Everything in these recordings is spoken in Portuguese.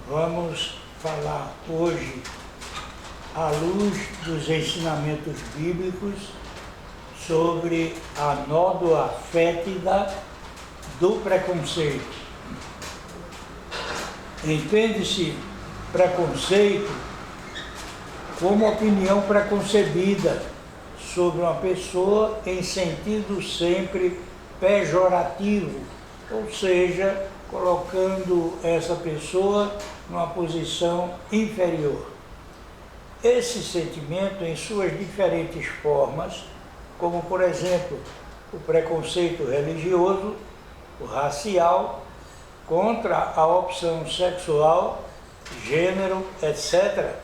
Vamos falar hoje, à luz dos ensinamentos bíblicos, sobre a nódoa fétida do preconceito. Entende-se preconceito como opinião preconcebida sobre uma pessoa em sentido sempre pejorativo, ou seja, colocando essa pessoa numa posição inferior. Esse sentimento, em suas diferentes formas, como por exemplo o preconceito religioso, o racial, contra a opção sexual, gênero, etc.,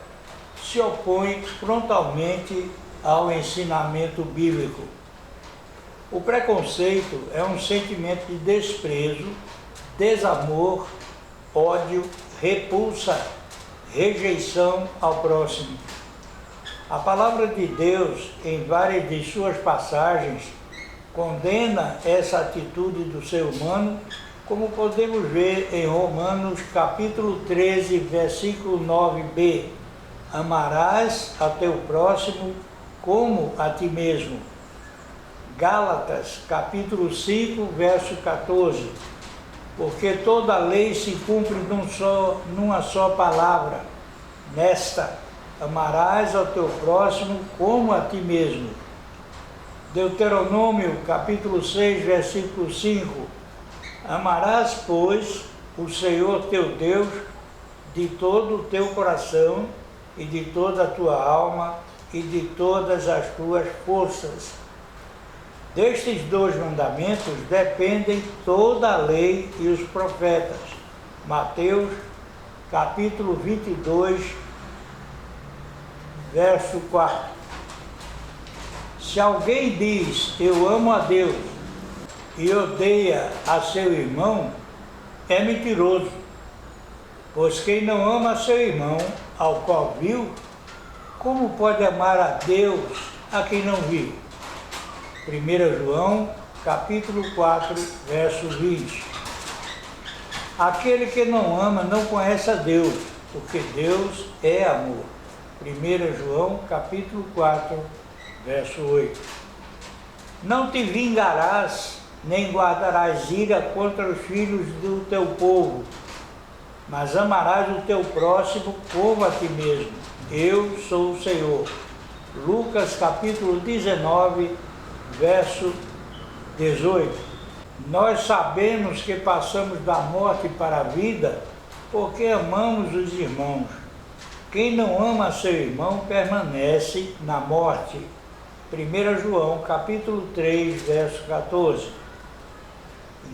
se opõe frontalmente ao ensinamento bíblico. O preconceito é um sentimento de desprezo, desamor, ódio, repulsa, rejeição ao próximo. A palavra de Deus, em várias de suas passagens, condena essa atitude do ser humano, como podemos ver em Romanos capítulo 13, versículo 9b. Amarás a teu próximo como a ti mesmo. Gálatas capítulo 5, verso 14. Porque toda a lei se cumpre numa só palavra, nesta: amarás ao teu próximo como a ti mesmo. Deuteronômio capítulo 6, versículo 5. Amarás, pois, o Senhor teu Deus de todo o teu coração e de toda a tua alma e de todas as tuas forças. Destes dois mandamentos dependem toda a lei e os profetas. Mateus, capítulo 22, verso 4. Se alguém diz, eu amo a Deus, e odeia a seu irmão, é mentiroso. Pois quem não ama a seu irmão, ao qual viu, como pode amar a Deus a quem não viu? 1 João, capítulo 4, verso 20. Aquele que não ama não conhece a Deus, porque Deus é amor. 1 João, capítulo 4, verso 8. Não te vingarás, nem guardarás ira contra os filhos do teu povo, mas amarás o teu próximo como a ti mesmo. Eu sou o Senhor. Lucas capítulo 19, verso 18. Nós sabemos que passamos da morte para a vida porque amamos os irmãos. Quem não ama seu irmão permanece na morte. 1 João capítulo 3, verso 14.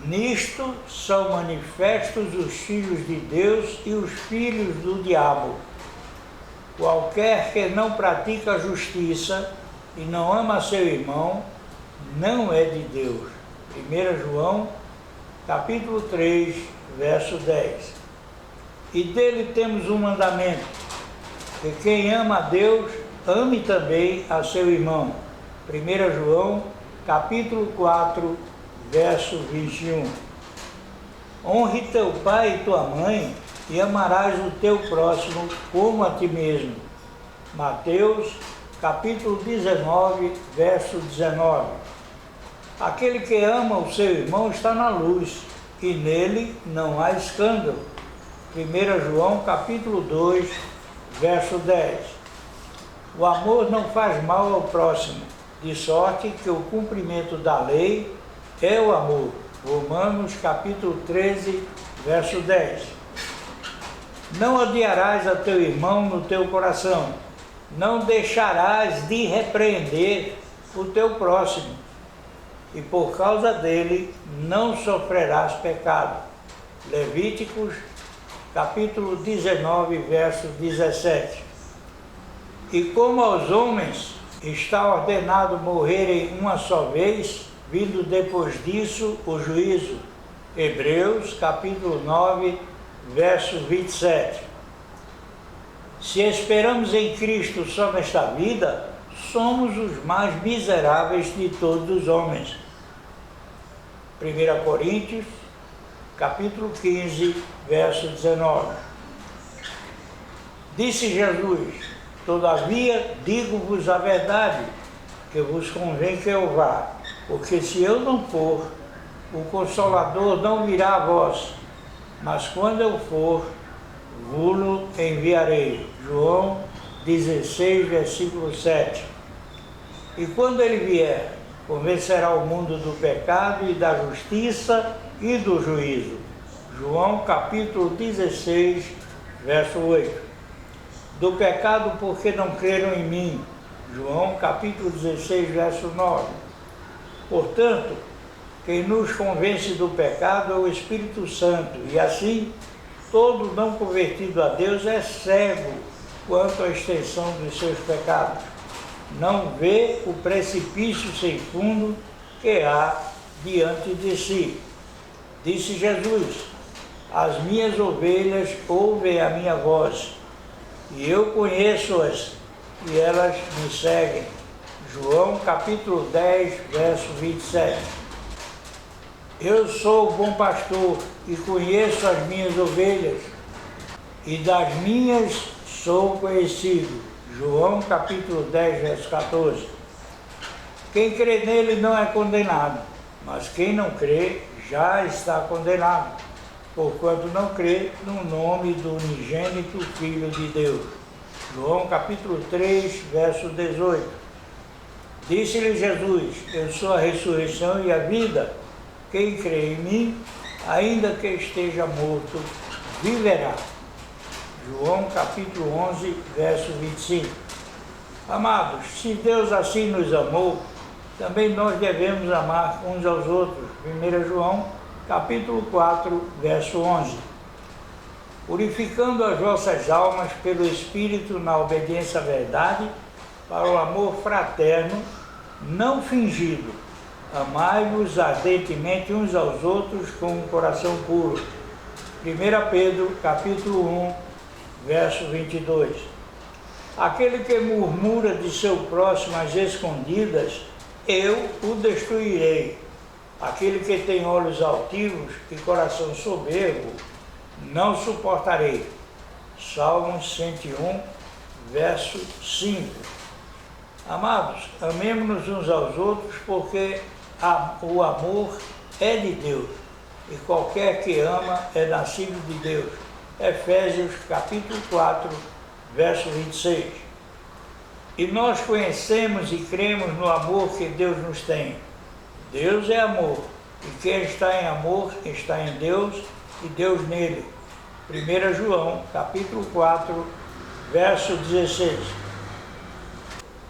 Nisto são manifestos os filhos de Deus e os filhos do diabo. Qualquer que não pratica a justiça e não ama seu irmão, não é de Deus. 1 João, capítulo 3, verso 10. E dele temos um mandamento, que quem ama a Deus, ame também a seu irmão. 1 João, capítulo 4, verso 21. Honre teu pai e tua mãe, e amarás o teu próximo como a ti mesmo. Mateus, capítulo 19, verso 19. Aquele que ama o seu irmão está na luz, e nele não há escândalo. 1 João, capítulo 2, verso 10. O amor não faz mal ao próximo, de sorte que o cumprimento da lei é o amor. Romanos, capítulo 13, verso 10. Não odiarás a teu irmão no teu coração, não deixarás de repreender o teu próximo, e por causa dele não sofrerás pecado. Levíticos, capítulo 19, verso 17. E como aos homens está ordenado morrerem uma só vez, vindo depois disso o juízo. Hebreus, capítulo 9, verso 27. Se esperamos em Cristo só nesta vida, somos os mais miseráveis de todos os homens. 1 Coríntios, capítulo 15, verso 19. Disse Jesus: todavia digo-vos a verdade, que vos convém que eu vá, porque se eu não for, o Consolador não virá a vós, mas quando eu for, vos-lo enviarei. João 16, versículo 7. E quando ele vier, convencerá o mundo do pecado e da justiça e do juízo. João capítulo 16, verso 8. Do pecado porque não creram em mim. João capítulo 16, verso 9. Portanto, quem nos convence do pecado é o Espírito Santo, e assim, todo não convertido a Deus é cego quanto à extensão dos seus pecados. Não vê o precipício sem fundo que há diante de si. Disse Jesus: as minhas ovelhas ouvem a minha voz, e eu conheço-as, e elas me seguem. João capítulo 10, verso 27. Eu sou o bom pastor e conheço as minhas ovelhas, e das minhas sou conhecido. João capítulo 10, verso 14. Quem crê nele não é condenado, mas quem não crê já está condenado, porquanto não crê no nome do unigênito Filho de Deus. João capítulo 3, verso 18. Disse-lhe Jesus: eu sou a ressurreição e a vida. Quem crê em mim, ainda que esteja morto, viverá. João capítulo 11, verso 25. Amados, se Deus assim nos amou, também nós devemos amar uns aos outros. 1 João capítulo 4, verso 11. Purificando as vossas almas pelo Espírito na obediência à verdade, para o amor fraterno, não fingido. Amai-vos ardentemente uns aos outros com um coração puro. 1 Pedro capítulo 1, verso 22. Aquele que murmura de seu próximo às escondidas, eu o destruirei. Aquele que tem olhos altivos e coração soberbo, não suportarei. Salmos 101, verso 5. Amados, amemo-nos uns aos outros, porque o amor é de Deus, e qualquer que ama é nascido de Deus. Efésios capítulo 4, verso 26. E nós conhecemos e cremos no amor que Deus nos tem. Deus é amor, e quem está em amor está em Deus e Deus nele. 1 João capítulo 4, verso 16.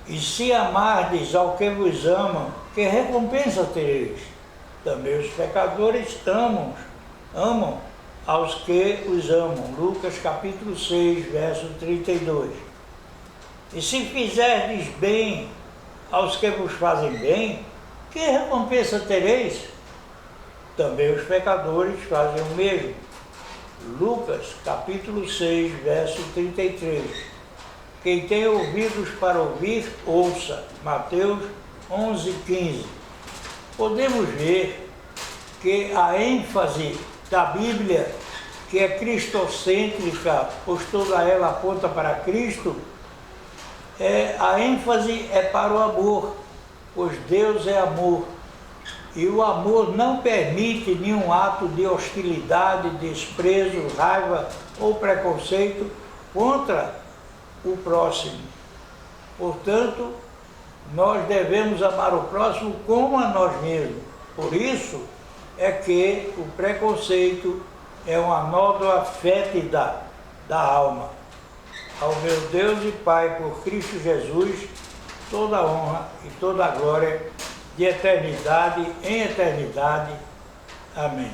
E se amardes ao que vos amam, que recompensa tereis? Também os pecadores amam aos que os amam. Lucas capítulo 6, verso 32. E se fizerdes bem aos que vos fazem bem, que recompensa tereis? Também os pecadores fazem o mesmo. Lucas capítulo 6, verso 33. Quem tem ouvidos para ouvir, ouça. Mateus 11, 15. Podemos ver que a ênfase da Bíblia, que é cristocêntrica, pois toda ela aponta para Cristo, a ênfase é para o amor, pois Deus é amor. E o amor não permite nenhum ato de hostilidade, desprezo, raiva ou preconceito contra o próximo. Portanto, nós devemos amar o próximo como a nós mesmos. Por isso é que o preconceito é uma nódoa fétida da alma. Ao meu Deus e Pai, por Cristo Jesus, toda a honra e toda a glória, de eternidade em eternidade. Amém.